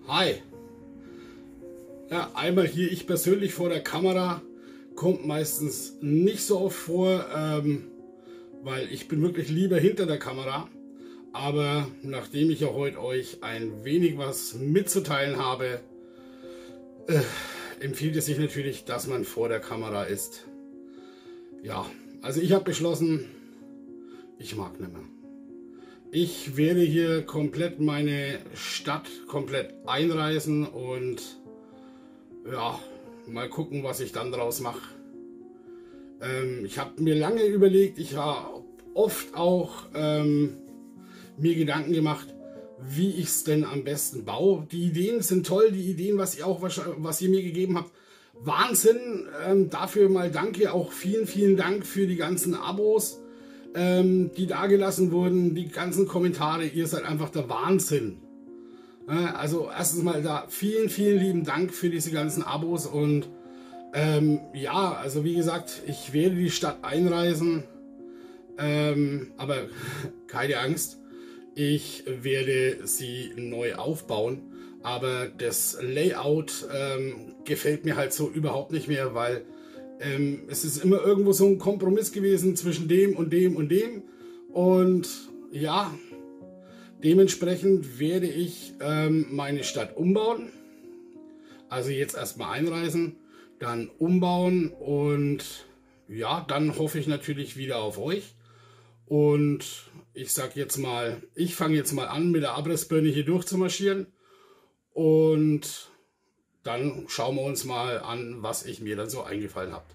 Hi. Ja, einmal hier ich persönlich vor der Kamera, kommt meistens nicht so oft vor, weil ich bin wirklich lieber hinter der Kamera. Aber nachdem ich ja heute euch ein wenig was mitzuteilen habe, empfiehlt es sich natürlich, dass man vor der Kamera ist. Ja, also ich habe beschlossen, ich mag nicht mehr. Ich werde hier komplett meine Stadt komplett einreißen und ja, mal gucken, was ich dann daraus mache. Ich habe mir lange überlegt, ich habe oft auch mir Gedanken gemacht, wie ich es denn am besten baue. Die Ideen sind toll, die Ideen, was ihr mir gegeben habt, Wahnsinn. Dafür mal danke, auch vielen Dank für die ganzen Abos, die da gelassen wurden, die ganzen Kommentare. Ihr seid einfach der Wahnsinn. Also erstens mal da vielen lieben Dank für diese ganzen Abos und ja, also wie gesagt, ich werde die Stadt einreisen, aber keine Angst, ich werde sie neu aufbauen, aber das Layout gefällt mir halt so überhaupt nicht mehr, weil es ist immer irgendwo so ein Kompromiss gewesen zwischen dem und dem und dem und ja, dementsprechend werde ich meine Stadt umbauen, also jetzt erstmal einreisen, dann umbauen und ja, dann hoffe ich natürlich wieder auf euch und ich sag jetzt mal, ich fange jetzt mal an mit der Abrissbirne hier durchzumarschieren und dann schauen wir uns mal an, was ich mir dann so eingefallen habe.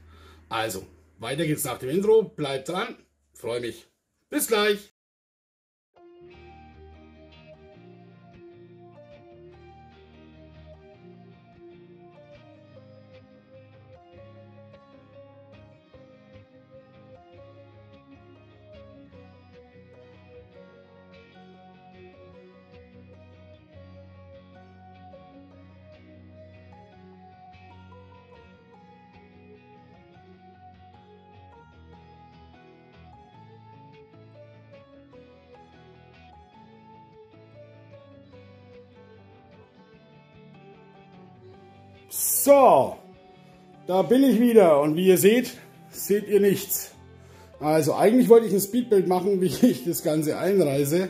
Also, weiter geht's nach dem Intro, bleibt dran, freue mich. Bis gleich! So, da bin ich wieder und wie ihr seht, seht ihr nichts. Also eigentlich wollte ich ein Speedbild machen, wie ich das Ganze einreise,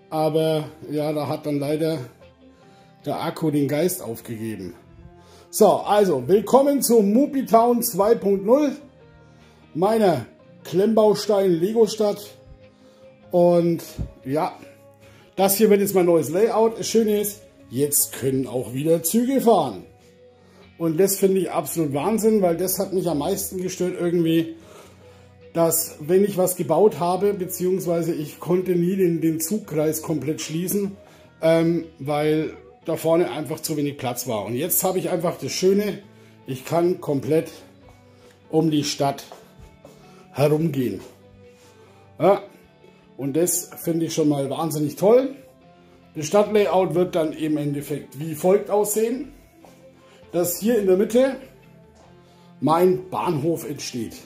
aber ja, da hat dann leider der Akku den Geist aufgegeben. So, also willkommen zu Moopitown 2.0, meiner Klemmbaustein-Lego-Stadt und ja, das hier wird jetzt mein neues Layout. Das Schöne ist, jetzt können auch wieder Züge fahren. Und das finde ich absolut Wahnsinn, weil das hat mich am meisten gestört irgendwie, dass wenn ich was gebaut habe, beziehungsweise ich konnte nie den Zugkreis komplett schließen, weil da vorne einfach zu wenig Platz war. Und jetzt habe ich einfach das Schöne, ich kann komplett um die Stadt herumgehen. Ja, und das finde ich schon mal wahnsinnig toll. Das Stadtlayout wird dann im Endeffekt wie folgt aussehen, dass hier in der Mitte mein Bahnhof entsteht.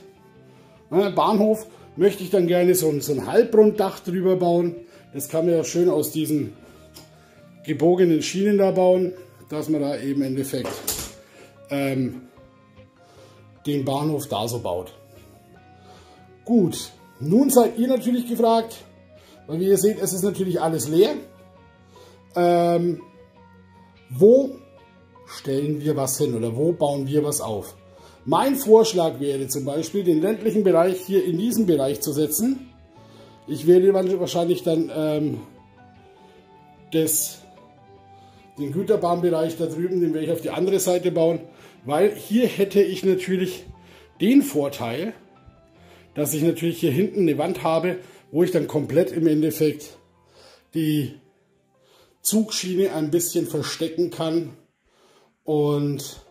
Bahnhof möchte ich dann gerne so ein Halbrunddach drüber bauen. Das kann man ja schön aus diesen gebogenen Schienen da bauen, dass man da eben im Endeffekt den Bahnhof da so baut. Gut, nun seid ihr natürlich gefragt, weil wie ihr seht, es ist natürlich alles leer. Wo stellen wir was hin oder wo bauen wir was auf? Mein Vorschlag wäre zum Beispiel, den ländlichen Bereich hier in diesen Bereich zu setzen. Ich werde wahrscheinlich dann den Güterbahnbereich da drüben, den werde ich auf die andere Seite bauen, weil hier hätte ich natürlich den Vorteil, dass ich natürlich hier hinten eine Wand habe, wo ich dann komplett im Endeffekt die Zugschiene ein bisschen verstecken kann und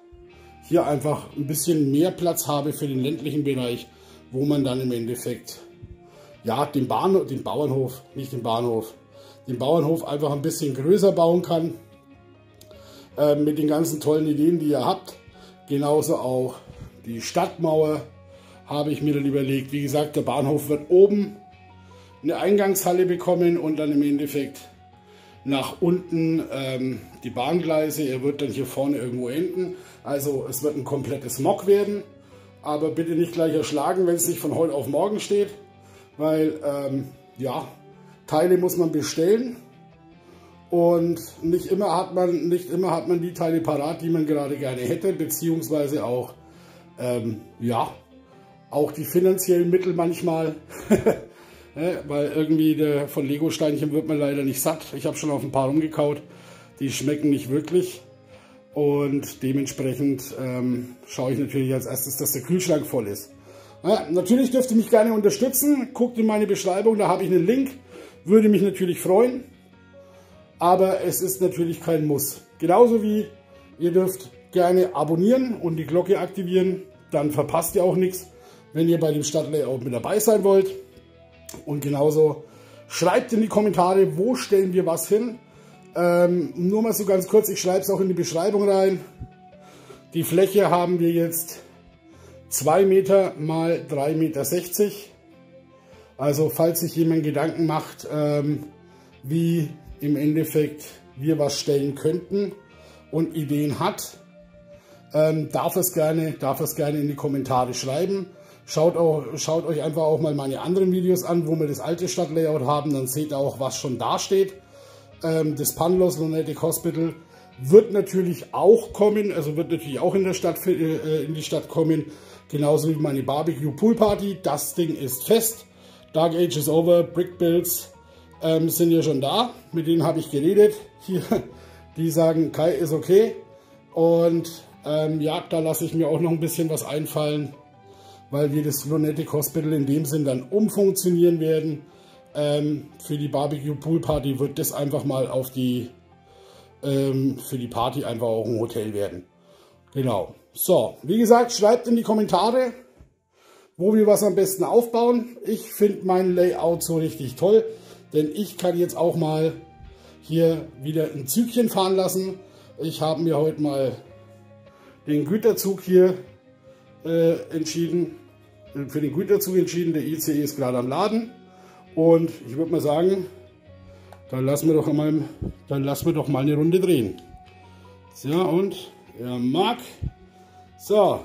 hier einfach ein bisschen mehr Platz habe für den ländlichen Bereich, wo man dann im Endeffekt ja den Bauernhof einfach ein bisschen größer bauen kann, mit den ganzen tollen Ideen, die ihr habt. Genauso auch die Stadtmauer habe ich mir dann überlegt. Wie gesagt, der Bahnhof wird oben eine Eingangshalle bekommen und dann im Endeffekt nach unten die Bahngleise. Er wird dann hier vorne irgendwo enden. Also es wird ein komplettes Mock werden. Aber bitte nicht gleich erschlagen, wenn es nicht von heute auf morgen steht. Weil, ja, Teile muss man bestellen. Und nicht immer hat man die Teile parat, die man gerade gerne hätte. Beziehungsweise auch, ja, auch die finanziellen Mittel manchmal. Weil irgendwie von Lego-Steinchen wird man leider nicht satt. Ich habe schon auf ein paar rumgekaut. Die schmecken nicht wirklich. Und dementsprechend schaue ich natürlich als erstes, dass der Kühlschrank voll ist. Ja, natürlich dürft ihr mich gerne unterstützen. Guckt in meine Beschreibung, da habe ich einen Link. Würde mich natürlich freuen. Aber es ist natürlich kein Muss. Genauso wie ihr dürft gerne abonnieren und die Glocke aktivieren. Dann verpasst ihr auch nichts, wenn ihr bei dem Stadtlayout mit dabei sein wollt. Und genauso schreibt in die Kommentare, wo stellen wir was hin. Nur mal so ganz kurz, ich schreibe es auch in die Beschreibung rein. Die Fläche haben wir jetzt 2 Meter mal 3,60 Meter. Also falls sich jemand Gedanken macht, wie im Endeffekt wir was stellen könnten und Ideen hat, darf es gerne in die Kommentare schreiben. Schaut euch einfach auch mal meine anderen Videos an, wo wir das alte Stadtlayout haben, dann seht ihr auch, was schon da steht. Das Panlos Lunatic Hospital wird natürlich auch kommen, also wird natürlich auch in die Stadt kommen, genauso wie meine Barbecue Pool Party. Das Ding ist fest. Dark Age is over, Brick Builds sind ja schon da, mit denen habe ich geredet. Hier, die sagen, Kai ist okay. Und ja, da lasse ich mir auch noch ein bisschen was einfallen, weil wir das Lunatic Hospital in dem Sinn dann umfunktionieren werden. Für die Barbecue Pool Party wird das einfach mal für die Party einfach auch ein Hotel werden. Genau. So, wie gesagt, schreibt in die Kommentare, wo wir was am besten aufbauen. Ich finde mein Layout so richtig toll, denn ich kann jetzt auch mal hier wieder ein Zügchen fahren lassen. Ich habe mir heute mal den Güterzug hier entschieden, für den Güterzug entschieden. Der ICE ist gerade am Laden. Und ich würde mal sagen, dann lassen wir doch mal eine Runde drehen. So, und er mag. So,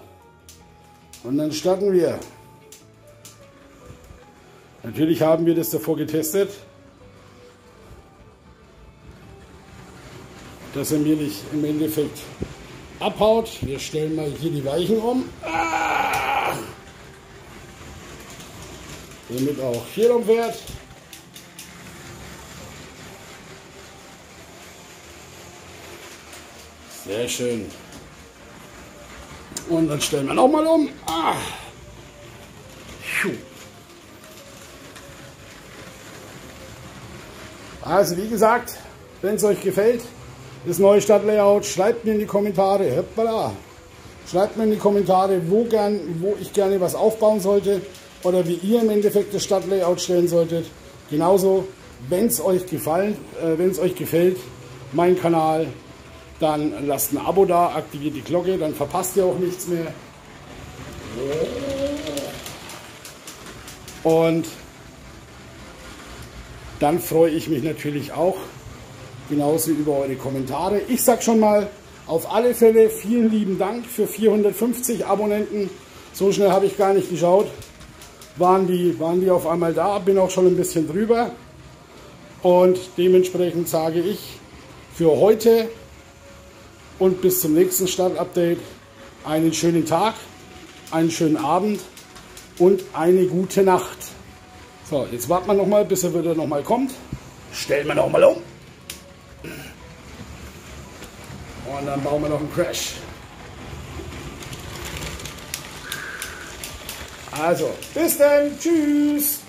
und dann starten wir. Natürlich haben wir das davor getestet, dass er mir nicht im Endeffekt abhaut. Wir stellen mal hier die Weichen um. Damit auch hier umfährt. Sehr schön. Und dann stellen wir noch mal um. Also wie gesagt, wenn es euch gefällt, das neue Stadtlayout, schreibt mir in die Kommentare. Hoppala. Schreibt mir in die Kommentare, wo ich gerne was aufbauen sollte. Oder wie ihr im Endeffekt das Stadtlayout stellen solltet. Genauso, wenn es euch gefällt, mein Kanal, dann lasst ein Abo da, aktiviert die Glocke, dann verpasst ihr auch nichts mehr. Und dann freue ich mich natürlich auch genauso über eure Kommentare. Ich sage schon mal, auf alle Fälle vielen lieben Dank für 450 Abonnenten. So schnell habe ich gar nicht geschaut. Waren die auf einmal da, bin auch schon ein bisschen drüber. Und dementsprechend sage ich für heute und bis zum nächsten Start-Update einen schönen Tag, einen schönen Abend und eine gute Nacht. So, jetzt warten wir noch mal, bis er wieder noch mal kommt. Stellen wir noch mal um. Und dann bauen wir noch einen Crash. Also, bis dann. Tschüss.